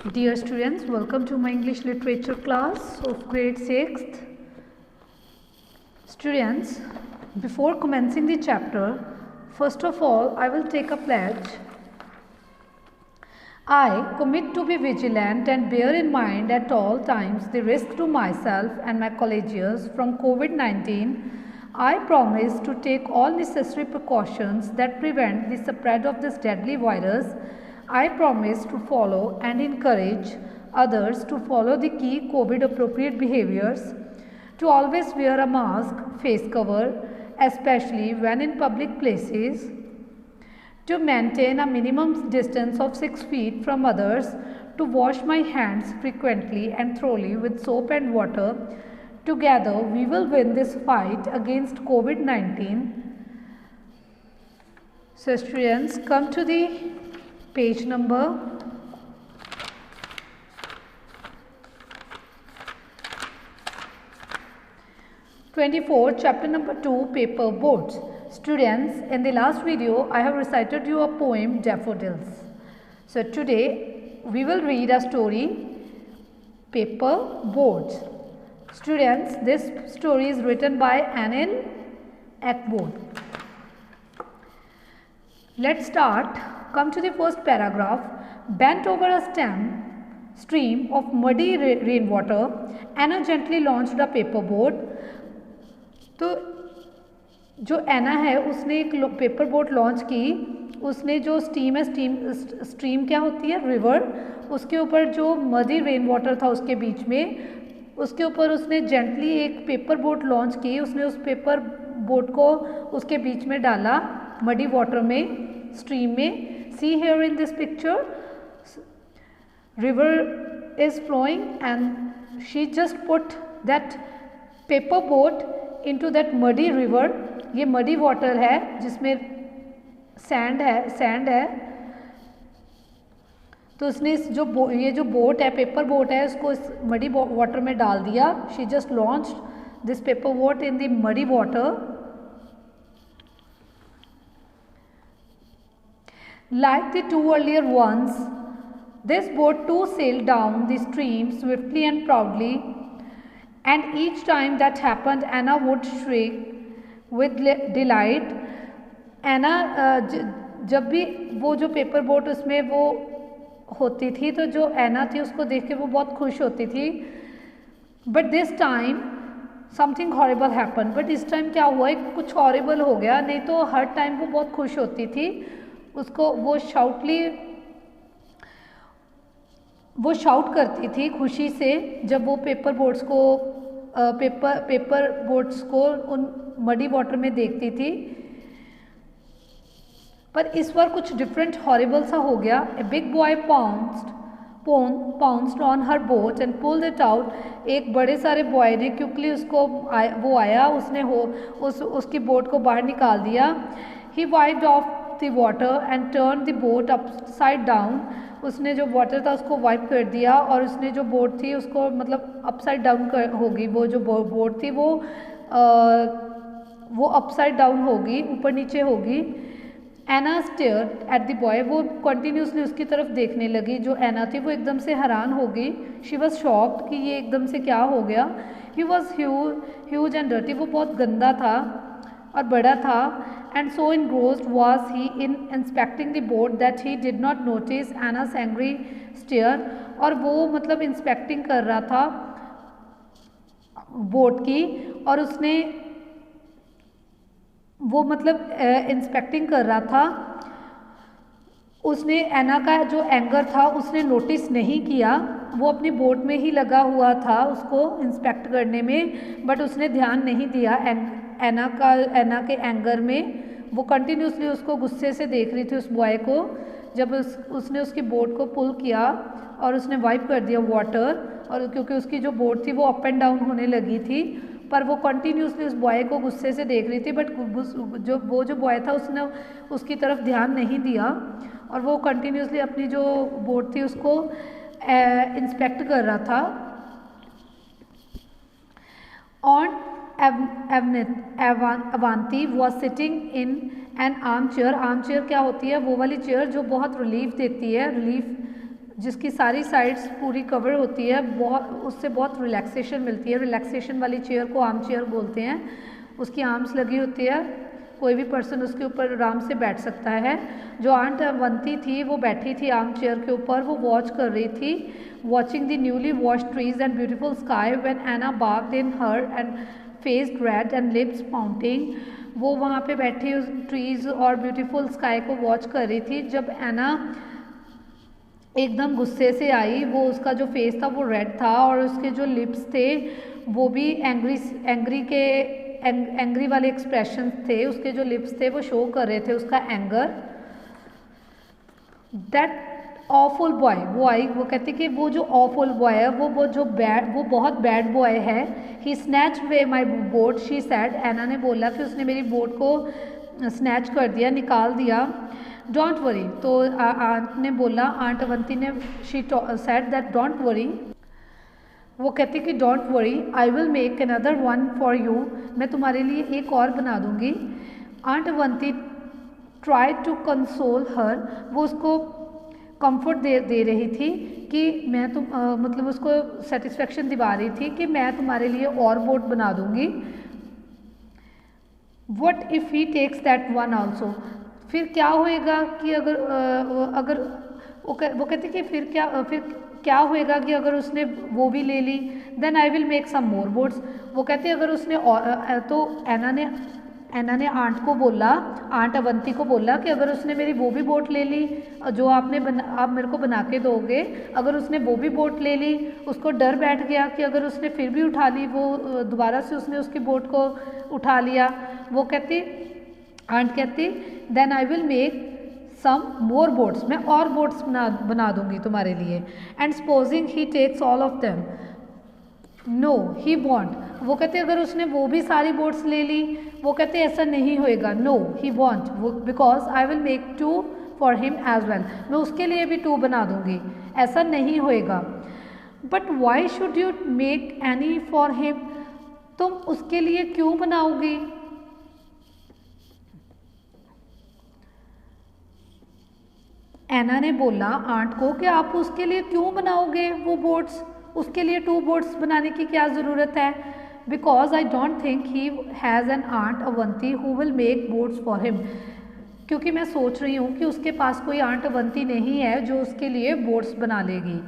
Dear students, welcome to my English literature class of grade 6th. Students, before commencing the chapter, first of all, I will take a pledge. I commit to be vigilant and bear in mind at all times the risk to myself and my colleagues from COVID-19. I promise to take all necessary precautions that prevent the spread of this deadly virus. I promise to follow and encourage others to follow the key COVID appropriate behaviors, to always wear a mask, face cover, especially when in public places, to maintain a minimum distance of 6 feet from others, to wash my hands frequently and thoroughly with soap and water. Together we will win this fight against COVID-19. So students, come to the page number 24, chapter number 2, paper boats. Students, in the last video I have recited you a poem, Daffodils. So today we will read a story, Paper Boats. Students, this story is written by Anil Ekborg. Let's start. Come to the first paragraph. Bent over a stream of muddy rainwater, Anna gently launched a paper boat. तो जो एना है उसने एक paper boat launch की. उसने जो steam है, stream क्या होती है? रिवर. उसके ऊपर जो मडी रेन वाटर था उसके बीच में, उसके ऊपर उसने जेंटली एक पेपर बोट लॉन्च की. उसने उस पेपर बोट को उसके बीच में डाला मडी वाटर में, स्ट्रीम में. See here in this picture, river is flowing and she just put that paper boat into that muddy river. ये muddy water है जिसमें sand है. तो उसने इस ये जो बोट है, पेपर बोट है, उसको इस muddy water में डाल दिया. She just launched this paper boat in the muddy water. Like the two earlier ones, this boat too sailed down the stream swiftly and proudly. And each time that happened, Anna would shriek with delight. Anna जब भी वो जो paper boat उसमें वो होती थी, तो जो एना थी उसको देख के वो बहुत खुश होती थी. But this time something horrible happen. But इस टाइम क्या हुआ? कुछ हॉरिबल हो गया. नहीं तो हर टाइम वो बहुत खुश होती थी. उसको वो शाउट करती थी खुशी से जब वो पेपर बोट्स को उन मडी वाटर में देखती थी. पर इस बार कुछ डिफरेंट हॉरिबल सा हो गया. A big boy pounced on her boat and pulled it out. एक बड़े सारे बॉय ने क्विकली वो आया, उसने उसकी बोट को बाहर निकाल दिया. He wiped off the water and turned the boat upside down. उसने जो वाटर था उसको वाइप कर दिया और उसने जो बोट थी उसको मतलब अपसाइड डाउन होगी. वो जो बोट थी वो अपसाइड डाउन होगी, ऊपर नीचे होगी. एना स्टेयर्ड एट द बॉय. वो कंटिन्यूसली उसकी तरफ देखने लगी. जो एना थी वो एकदम से हैरान हो गई. शी वॉज शॉक्ड कि ये एकदम से क्या हो गया. He was huge and dirty. वो बहुत गंदा था और बड़ा था. And so engrossed was he in inspecting the boat that he did not notice Anna's angry stare. और वो मतलब इंस्पेक्टिंग कर रहा था बोट की, और उसने वो मतलब इंस्पेक्टिंग कर रहा था. उसने एना का जो एंगर था उसने नोटिस नहीं किया. वो अपनी बोट में ही लगा हुआ था उसको इंस्पेक्ट करने में, बट उसने ध्यान नहीं दिया एना के एंगर में. वो कंटिन्यूसली उसको गुस्से से देख रही थी उस बॉय को. जब उसने उसकी बोट को पुल किया और उसने वाइप कर दिया वाटर, और क्योंकि उसकी जो बोट थी वो अप एंड डाउन होने लगी थी, पर वो कंटिन्यूसली उस बॉय को गुस्से से देख रही थी. बट जो बॉय था उसने उसकी तरफ ध्यान नहीं दिया और वो कंटिन्यूसली अपनी जो बोट थी उसको इंस्पेक्ट कर रहा था. On Avanti was sitting in an armchair. Arm chair क्या होती है? वो वाली चेयर जो बहुत रिलीफ देती है, जिसकी सारी साइड्स पूरी कवर होती है, बहुत उससे बहुत रिलैक्सेशन मिलती है। रिलैक्सेशन वाली चेयर को आर्म चेयर बोलते हैं। उसकी आर्म्स लगी होती है, कोई भी पर्सन उसके ऊपर आराम से बैठ सकता है। जो आंट अवंती थी वो बैठी थी आर्म चेयर के ऊपर, वो वॉच कर रही थी, watching the newly washed trees and beautiful sky when Anna barked in her and faced red and lips pouting. वो वहाँ पे बैठी उस ट्रीज और ब्यूटीफुल स्काई को वॉच कर रही थी। जब एना एकदम गुस्से से आई, वो उसका जो फेस था वो रेड था और उसके जो लिप्स थे वो भी एंग्री वाले एक्सप्रेशन थे। उसके जो लिप्स थे वो शो कर रहे थे उसका एंगर। दैट ऑफुल बॉय, वो आई, वो कहती कि वो जो ऑफुल बॉय है, वो बहुत बैड बॉय है। He snatch away my boat, she said. Anna ने बोला कि उसने मेरी बोट को स्नैच कर दिया, निकाल दिया। डोंट वरी, तो आंट ने बोला, आंट अवंती ने, she said that don't worry. वो कहती कि don't worry, I will make another one for you, मैं तुम्हारे लिए एक और बना दूंगी। Aunt Avanti try to console her, वो उसको कंफर्ट दे रही थी कि मैं मतलब उसको सेटिस्फेक्शन दिवा रही थी कि मैं तुम्हारे लिए और बोट बना दूंगी। What if he takes that one also, फिर क्या होएगा कि अगर वो कहती कि फिर क्या होएगा कि अगर उसने वो भी ले ली। Then I will make some more boats, वो कहती अगर उसने तो एना ने आंट को बोला, आंट अवंती को बोला कि अगर उसने मेरी वो भी बोट ले ली जो आप मेरे को बना के दोगे, अगर उसने वो भी बोट ले ली, उसको डर बैठ गया कि अगर उसने फिर भी उठा ली, वो दोबारा से उसने उसकी बोट को उठा लिया। वो कहती, आंट कहती, then I will make some more boats, मैं और बोट्स बना दूंगी तुम्हारे लिए। And supposing he takes all of them, no he won't, वो कहते अगर उसने वो भी सारी बोट्स ले ली, वो कहते ऐसा नहीं होएगा। नो ही वॉन्ट, वो because I will make 2 for him as well, मैं उसके लिए भी 2 बना दूंगी, ऐसा नहीं होएगा। But why should you make any for him, तुम उसके लिए क्यों बनाओगी। एना ने बोला आंट को कि आप उसके लिए क्यों बनाओगे वो बोट्स, उसके लिए 2 बोट्स बनाने की क्या ज़रूरत है। Because I don't think he has an aunt Avanti who will make boats for him, क्योंकि मैं सोच रही हूँ कि उसके पास कोई आंट अवंती नहीं है जो उसके लिए बोट्स बना लेगी।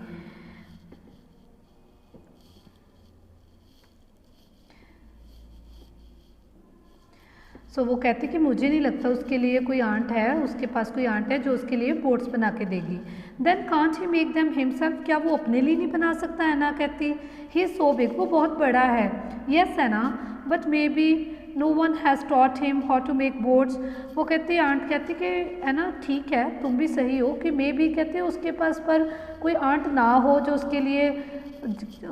सो वो कहती कि मुझे नहीं लगता उसके लिए कोई आंट है, उसके पास कोई आंट है जो उसके लिए बोट्स बना के देगी। Then can't he make them himself, क्या वो अपने लिए नहीं बना सकता। एना कहती, ही इज सो बिग, वो बहुत बड़ा है। Yes Anna, but maybe no one has taught him how to make boats. वो कहती, आंट कहती कि एना ठीक है, तुम भी सही हो कि मे बी कहते उसके पास पर कोई आंट ना हो जो उसके लिए,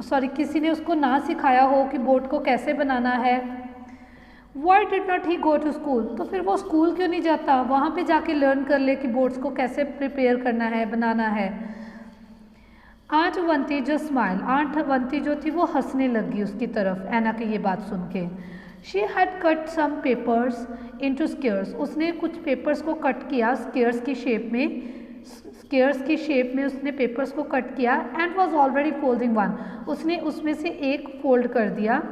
सॉरी, किसी ने उसको ना सिखाया हो कि बोट को कैसे बनाना है। Why did not he go to school? तो फिर वो स्कूल क्यों नहीं जाता, वहाँ पे जाके लर्न कर ले कि बोट्स को कैसे प्रिपेयर करना है, बनाना है। आंट अवंती जो स्माइल, आंट अवंती जो थी वो हंसने लगी उसकी तरफ एना की ये बात सुन के। She had cut some papers into squares, उसने कुछ पेपर्स को कट किया स्क्वेयर्स की शेप में, उसने पेपर्स को कट किया। And was already folding one, उसने उसमें से एक फोल्ड कर दिया।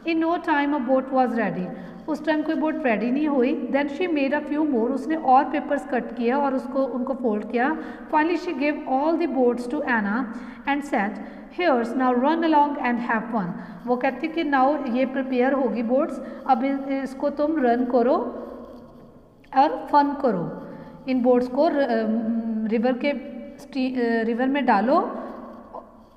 In no time a boat was ready, उस टाइम कोई बोट रेडी नहीं हुई। Then she made a few more, उसने और पेपर्स कट किया और उनको फोल्ड किया। Finally she give all the boats to Anna and said, here's now run along and have fun. वो कहती कि नाउ ये प्रिपेयर होगी बोट्स, अब इसको तुम रन करो और फन करो। इन बोट्स को रिवर में डालो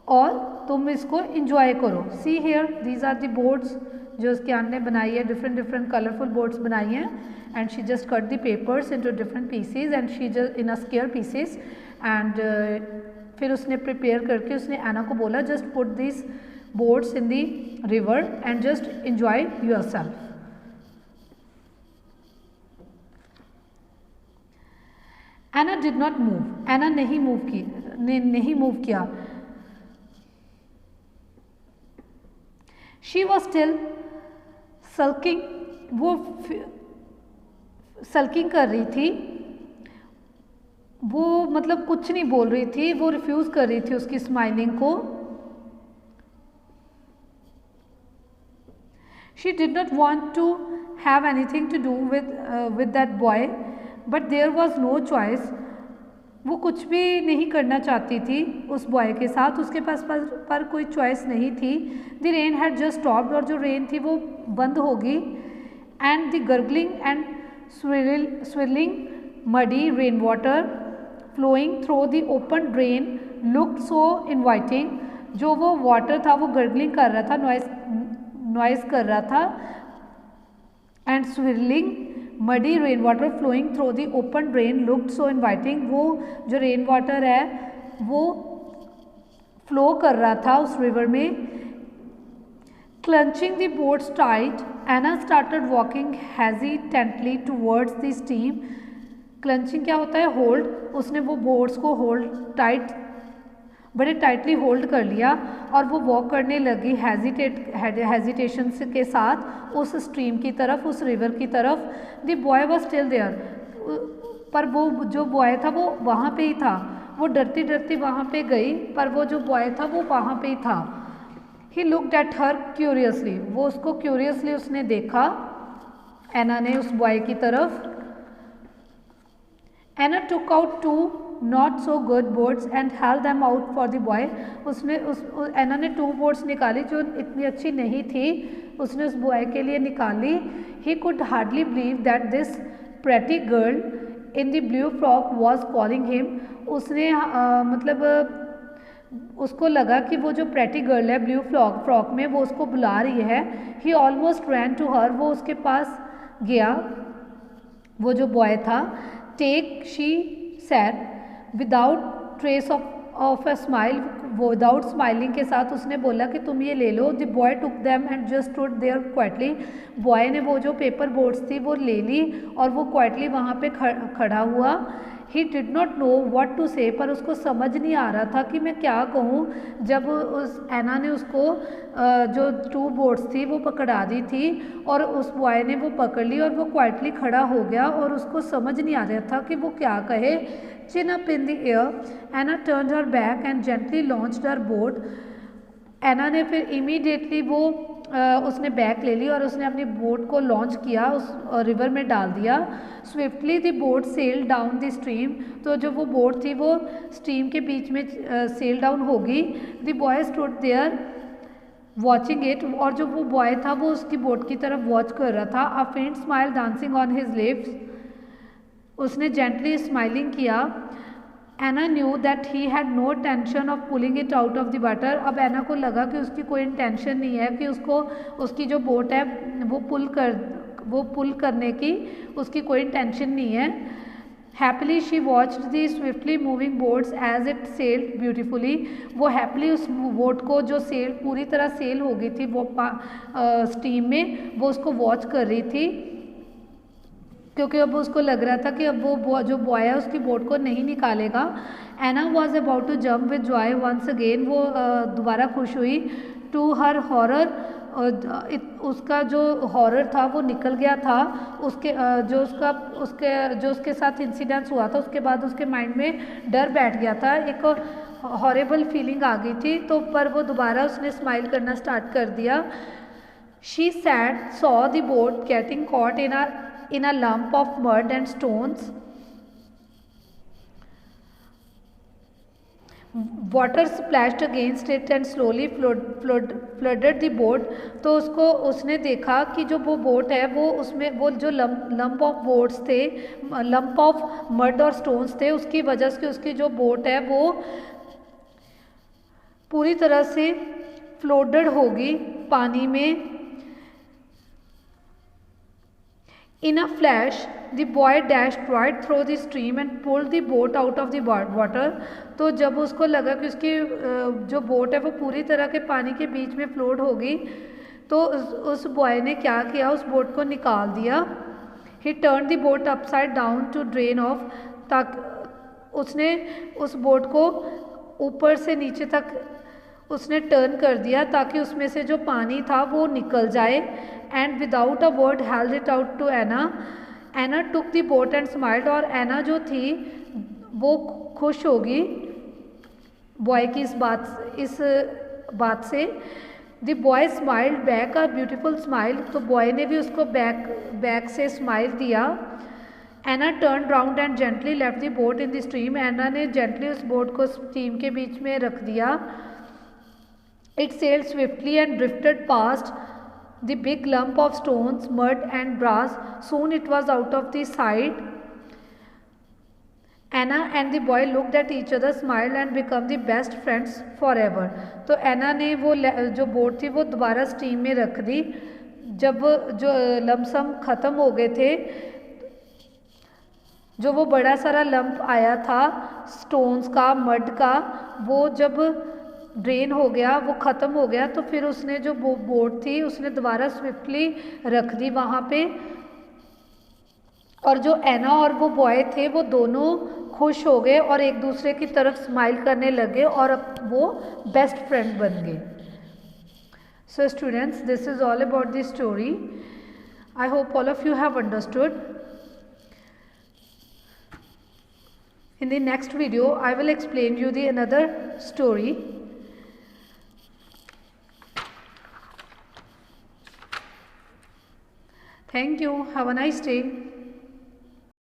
और तुम इसको इंजॉय करो। See here, these are the boats जो उसकी आंट ने बनाई है, डिफरेंट कलरफुल बोट्स बनाई हैं। And she just cut the papers into different pieces and she just in a square pieces. And फिर उसने प्रिपेयर करके उसने एना को बोला, just put this boats in the river and just enjoy yourself. Anna did not move, Anna नहीं move किया। She was still sulking, वो sulking कर रही थी, वो मतलब कुछ नहीं बोल रही थी, वो रिफ्यूज़ कर रही थी उसकी स्माइलिंग को। She did not want to have anything to do with that boy, but there was no choice. वो कुछ भी नहीं करना चाहती थी उस बॉय के साथ, उसके पास पर कोई चॉइस नहीं थी। The rain had just stopped, और जो रेन थी वो बंद होगी। And the gargling and swirling muddy rainwater flowing through the open drain looked so inviting। जो वो वाटर था वो गर्गलिंग कर रहा था, नॉइस कर रहा था। And swirling muddy rainwater flowing through the open drain looked so inviting। वो जो रेन वाटर है वो फ्लो कर रहा था उस रिवर में। Clenching the boats tight, Anna started walking hesitantly towards the stream। Clenching क्या होता है? होल्ड। उसने वो बोट्स को होल्ड टाइट, बड़े टाइटली होल्ड कर लिया और वो वॉक करने लगी हेजिटेशन के साथ उस स्ट्रीम की तरफ, उस रिवर की तरफ। The boy was still there, पर वो जो बॉय था वो वहाँ पे ही था। वो डरती डरती वहाँ पे गई, पर वो जो बॉय था वो वहाँ पे ही था। He looked at her curiously, वो उसको curiously उसने देखा, एना ने उस बॉय की तरफ। Anna took out two not so good boats and held them out for the boy। उसने एना ने 2 बोट्स निकाली जो इतनी अच्छी नहीं थी, उसने उस बॉय के लिए निकाली। He could hardly believe that this pretty girl in the blue frock was calling him। उसने मतलब उसको लगा कि वो जो प्रेटी गर्ल है ब्लू फ्रॉक में वो उसको बुला रही है। ही ऑलमोस्ट रैन टू हर, वो उसके पास गया, वो जो बॉय था। Take, she said without trace of a smile, without smiling के साथ उसने बोला कि तुम ये ले लो। The boy took them and just stood there quietly. Boy ने वो जो पेपर बोट्स थी वो ले ली और वो क्वाइटली वहाँ पे खड़ा हुआ। He did not know what to say, पर उसको समझ नहीं आ रहा था कि मैं क्या कहूँ। जब उस एना ने उसको जो 2 बोट्स थी वो पकड़ा दी थी और उस बॉय ने वो पकड़ ली और वो क्वाइटली खड़ा हो गया और उसको समझ नहीं आ रहा था कि वो क्या कहे। Chin up in the air, Anna turned her back and gently launched her boat. Anna ने फिर इमीडिएटली वो उसने बैक ले ली और उसने अपनी बोट को लॉन्च किया, उस रिवर में डाल दिया। Swiftly the boat sail down the stream, तो जो वो बोट थी वो स्ट्रीम के बीच में सेल डाउन होगी। The boy stood there watching it, और जो वो बॉय था वो उसकी बोट की तरफ वॉच कर रहा था। A faint smile dancing on his lips, उसने जेंटली स्माइलिंग किया। Anna knew that he had no tension of pulling it out of the water. अब एना को लगा कि उसकी कोई इंटेंशन नहीं है कि उसको उसकी जो बोट है वो पुल करने की उसकी कोई इंटेंशन नहीं है। Happily she watched the swiftly moving boats as it sailed beautifully. वो हैप्पीली उस बोट को जो पूरी तरह सेल हो गई थी वो स्टीम में, वो उसको वॉच कर रही थी, क्योंकि अब उसको लग रहा था कि अब वो जो बॉय है उसकी बोट को नहीं निकालेगा। Anna was about to jump with joy once again, वो दोबारा खुश हुई। टू हर हॉरर, उसका जो हॉरर था वो निकल गया था। उसके जो उसके साथ इंसिडेंस हुआ था उसके बाद उसके माइंड में डर बैठ गया था, एक हॉरेबल फीलिंग आ गई थी। तो पर वो दोबारा उसने स्माइल करना स्टार्ट कर दिया। She sad saw the boat getting caught in a lump of mud and stones। Water splashed against it and slowly flooded the boat। तो उसने देखा कि जो वो बोट है वो उसमें वो जो लंप ऑफ बोट्स थे, लंप ऑफ मड और स्टोन्स थे, उसकी वजह से उसकी जो बोट है वो पूरी तरह से फ्लोटेड होगी पानी में। In a flash, the boy dashed right through the stream and pulled the boat out of the water। तो जब उसको लगा कि उसकी जो बोट है वो पूरी तरह के पानी के बीच में फ्लोट होगी, तो उस बॉय ने क्या किया, उस बोट को निकाल दिया। He turned the boat upside down to drain off, ताकि उसने उस बोट को ऊपर से नीचे तक उसने टर्न कर दिया ताकि उसमें से जो पानी था वो निकल जाए। And without a word held it out to Anna. Anna took the boat and smiled, और एना जो थी वो खुश होगी बॉय की इस बात से। The boy smiled back a beautiful smile, तो बॉय ने भी उसको बैक से स्माइल दिया। Anna turn round and gently left the boat in the stream, Anna ने जेंटली उस बोट को स्ट्रीम के बीच में रख दिया। It sailed swiftly and drifted past the big lump of stones, mud and brass, soon it was out of the sight. Anna and the boy looked at each other, smiled and become the best friends for ever. तो Anna ने वो जो boat थी वो दोबारा stream में रख दी। जब जो लमसम ख़त्म हो गए थे, जो वो बड़ा सारा लंप आया था स्टोन्स का, मड का, वो जब ड्रेन हो गया, वो ख़त्म हो गया, तो फिर उसने जो बोट थी उसने दोबारा स्विफ्टली रख दी वहाँ पे। और जो एना और वो बॉय थे वो दोनों खुश हो गए और एक दूसरे की तरफ स्माइल करने लगे और अब वो बेस्ट फ्रेंड बन गए। So students, this is all about this story. I hope all of you have understood. In the next video, I will explain you the another story. Thank you. Have a nice day.